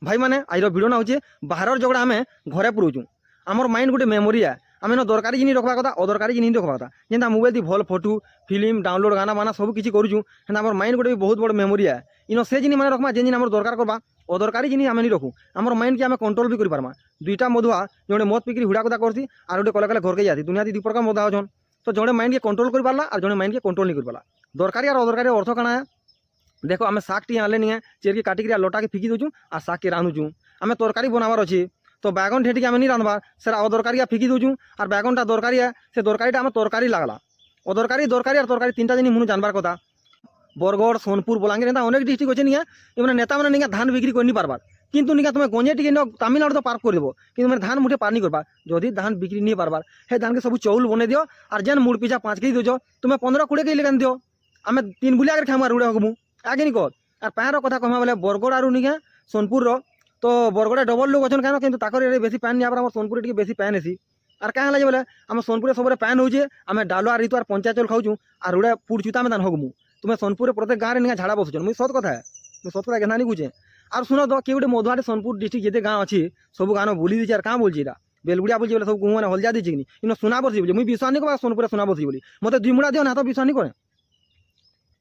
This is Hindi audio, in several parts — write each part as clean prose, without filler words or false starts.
भाई मैंने आज भिडियो ना हूँ बाहर झगड़ा आम घरे पुरोचु आमर माइंड गोटे मेमोरी है आम दरकारी जिन रखा कथा अदरकारी जिन रखा कथा जेनता मोबाइल थी भल फोटो फिल्म डाउनलोड गाना बाना सब किसी करूँ आम माइंड गोटे बहुत बड़ मेमोरी है इन से जिन मैंने रखा जेन आम दरकार करवा अदरकारी जिन आम नहीं रखू आम माइंड के आम कंट्रोल भी करमा दुईटा मधुआ जो मद पिकी हुड़ा कथा करती और गोटे कले घर के जाती दुनिया दु प्रकार मधा अच्छन तो जो माइंड के कंट्रोल कर पारा और जो माइंड के कंट्रोल नहीं कर पारा दरकारी और अदरकारी अर्थ काना है देखो आम शाग टी आने नहीं चेर के काटिक लटा के फिकी दूचु और शाग के रांधुचु आम तरकारी बनाबार अच्छे तो बैगन ठेठी आम नहीं रांधबार से अदरकारी फिकी दूचु और बैगनटा दरकारी है से दरकारी आम तरकारी लगला अदरकारी दरकारी और तरकारी तीन जिन मुझे जानवर कथा बरगढ़ सोनपुर बलांगीर एंता अनेक डिस्ट्रिक्ट अच्छे नहीं नेता मैंने नहीं धान बिक्री कर नहीं पार्बार किंतु निका तुम गंजे टी तमिलनाडु तो पार्क कर देव कि मैंने धान मुठे पार नहीं करवा जदि धान बिक्री नहीं पार्बार हे धान के सब चौल बने दियो और जेन मुड़ पिछा 5 केजी दो तुम्हें 15-20 केजी लेकिन दियो आम 3 बुलिया कर खाम रुड़े हकमु आगे नहीं कह और पैन कथा कहमा बोले बरगढ़ आर निके सोनपुर तो बरगढ़े डबल लोग अच्छे क्या कि बेसी पैन नहीं आम सोनपुर टी बेसी पैन हेसी और क्या है बोले आम सोनपुर सब पैन होचे आम डालुआ ऋतु और पंचायत चौल खाऊँ और रुड़े पुड़ चुता में दान हकमु तुम्हें सोनपुर प्रत्येक गाँव में झाड़ा बसुन मुझे सत कथा है मुझे सत कथा कहना नहीं कहे और शुण तो किए गोटे मधुआटे सोनपुर डिस्ट्रिक्ट जिते गाँव अच्छी सब गाँव बुली दीजिए और क्या बोलছি এটা बेलगुड़िया बोलছি बोले सब गुँ मैंने हलजा दीजिए कि इन सुना बसी बोली मुझे विश्वास नहीं करा सोनपुर सुना बसी बोली मत 2 मुड़ा दियो ना तो विश्वास नहीं करे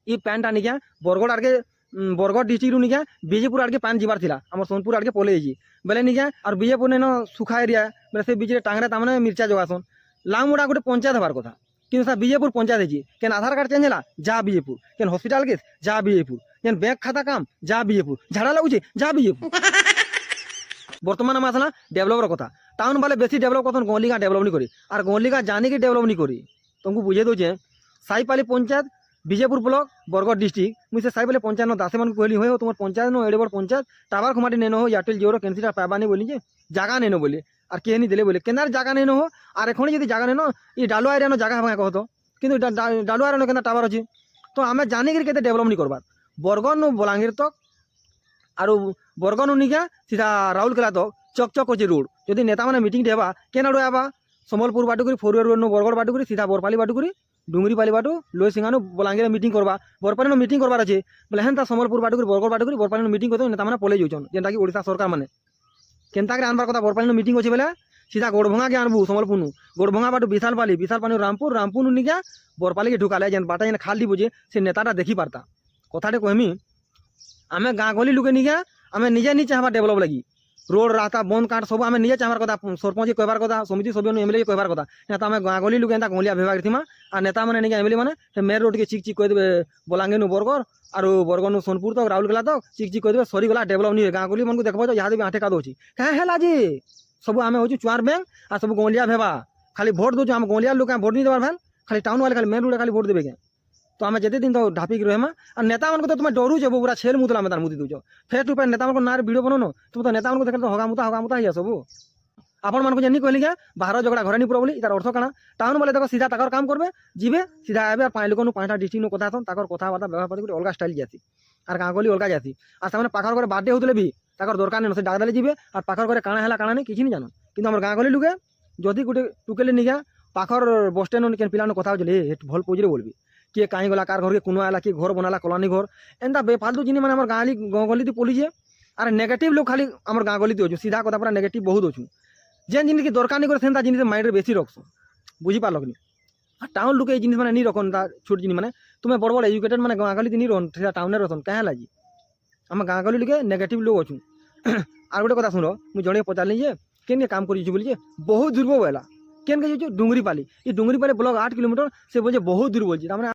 ये पैनटा निका बरगढ़ आड़के बरगढ़ डिस्ट्रिक्ट निका विजयपुर आड़के पैन जीवार था आम सोनपुर आड़के पलि बेले निका और विजयपुर ने सुखा एरिया बेले से बीच टांगरे ताने मिर्चा जगासन लामुड़ा गोटे पंचायत हबार कथा कि सर विजयपुर पंचायत है केन आधार कार्ड चेंज है जा विजयपुर केन हॉस्पिटल केस जा विजयपुर जेन बैंक खाता काम जा विजयपुर झाड़ा लगुचे जा विजयपुर बर्तमान आम आसला डेभलपर कथा टाउन बाले बेसी डेभलप कर गली गाँ डेभलप नहीं करी और गली गाँ जाने की डेभलप नहीं करी तुमको बुझे दूचे साईपाली पंचायत विजयपुर ब्लॉक बरगढ़ डिस्ट्रिक्ट मुझे साईपाली पंचायत दासे मन कहली हो तुम पंचायत नो एडे बड़ पंचायत टावर खुमाटी नेनो हो एयरटेल जिओ कैंसिल पाइबा नहीं बोली जगह नहीं बोले और किए नहीं दिले बोले केनार जगह नहीं हो और एखन जी जगह नहीं ये डालुआ एरिया जगह भाई कहतो कि डालुआ एरिया के टावर अच्छी तो आम जानिक डेभलप नहीं करवार बरगढ़ नु बलांगीर तक और बरगढ़ नु निका सीधा राउरकेला तक चकचक अच्छे रोड जदि नेता मैंने मीटिंग देवा केना आवा सम्बलपुर बाटुकुरी 4 रोड नो बरगढ़ बाटुकुरी सीधा बरपाली बाटुकुरी डुंगरीपाली बाटू लोई सिंगानु बलांगीर मीटिंग करवा बरपाली मीटिंग करवार अच्छे बोले हेन्ता सम्बलपुर बाटुकुरी बरगढ़ बाटुकुरी बरपाली मीटिंग करते नेता मैंने पलि जाऊन जेनटा कि ओडिशा सरकार मैंने केनता आनबार कथा बरपाली मीटिंग अच्छे बोले सीधा गोड़भंगा के आनबू सम्बलपुर गोड़भंगा बाटू विशालपाली रामपुर निका बरपाली के ढुकाले जेन बाटा जेन खाल दी बुझे से नेताटा देखी पारता कथाटे कहमी आम गाँ गली लुके निका आम निजे नहीं चाहबा डेभलप लगी रोड रास्ता बंद काट सब आम निजे चाहबार कथा सरपंच कहबार कथा समिति सभ्य एमएलए कहबार कथा नेता आम गाँ गली लुके गलिया भेबार थी और नेता मैंने निका एमएलए मैंने मेन रोड के चिक चिक कहदे बलांगीर नु बरगढ़ और बरगढ़ नु सोनपुर तक राउरकेला तक चिक चिक कहदे सरीगला डेभलप नहीं गाँ गली मन को देखो यहाँ भी आठे का दौर क्या है जी सब आम हो चुआर बैंक और सब गलिया भेबा खाली भोट दो आम गलिया लोग भोट नहीं देवार भेल खाली टाउन वाले खाली मेन रोड खाली भोट देवे के तो आम जिते दिन तो ढापिक रहे और नेता मन को तो तुम डरुच पूरा छेल मुतला में मुदी दूच फेस टू फेस नेता मन को ना वीडियो बनोनो तुम तो नेता मन को देख तो हगामुता ही सब आपण मन को जेनी कहली क्या बाहर झगड़ा घरे नहीं पूरा बोली तार अर्थ काना टाउन वाले देखो सीधा ताकर काम करबे जीवे सीधा आबे और 5 लोग 5टा डिस्ट्रिक्ट नो कथा ताकर कथाबार्ता व्यवहार पद्धति अलग स्टाइल जाती और गाँ गली अलग जाती और से पाखर घरे बर्थडे होते भी ताकर दरकार नहीं से डाक देले जीवे और पाखर घरे काना है काना नहीं किसी नहीं जानो कि आम गाँ गली लुके जदि गोटे टुकेले नहीं गया पाखर बस स्टैंड के पिला कथा हो भल पोजरे बोलबी किए कहीं गला कार घर के कुनो आला किए घर बनाला कलानी घर एंता बेफालतू जिन मैंने गाँ गली पलिजे और नेगेटिव लोग खाली आम गाँ गली अच्छु सीधा कथा पूरा नेगेटिव बहुत अच्छु जेन जिन की दरकार नहीं करे जिन माइंड बेसी रखस बुझीपार कि टाउन लोग जिन मैंने नहीं रखन छोट जिन मैंने तुम्हें बड़ बड़ एजुकेटेड मैंने गाँ गली नहीं रहन टाउन रहन क्या लगी आम गाँ गली लोग नेगेटिव लोग अच्छु और गोटे कथा शुण मुझे जड़े पचारि जे केन काम कर बोलिए बहुत दूर बोला केन के डुंगरीपाली ये डुंगरीपाली ब्लॉक 8 किलोमीटर से बोझे बहुत दूर बोलती